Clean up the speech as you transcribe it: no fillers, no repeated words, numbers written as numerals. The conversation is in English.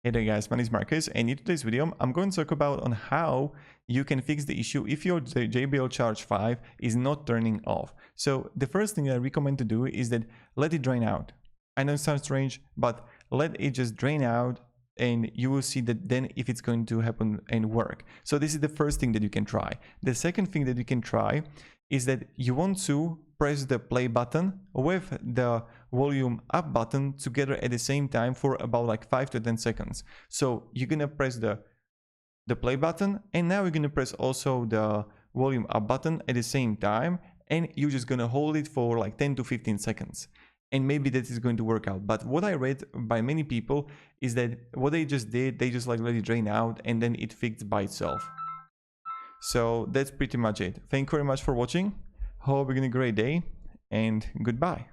Hey there guys, my name is Marcus, and in today's video I'm going to talk about on how you can fix the issue if your JBL Charge 5 is not turning off. So the first thing I recommend to do is that let it drain out. I know it sounds strange, but let it just drain out and you will see that then if it's going to happen and work. So this is the first thing that you can try. The second thing that you can try is that you want to press the play button with the volume up button together at the same time for about like 5 to 10 seconds. So you're gonna press the play button, and now you're gonna press also the volume up button at the same time, and you're just gonna hold it for like 10 to 15 seconds. And maybe that is going to work out. But what I read by many people is that what they just did, they just like let it drain out and then it fixed by itself. So that's pretty much it. Thank you very much for watching. Hope you're having a great day, and goodbye.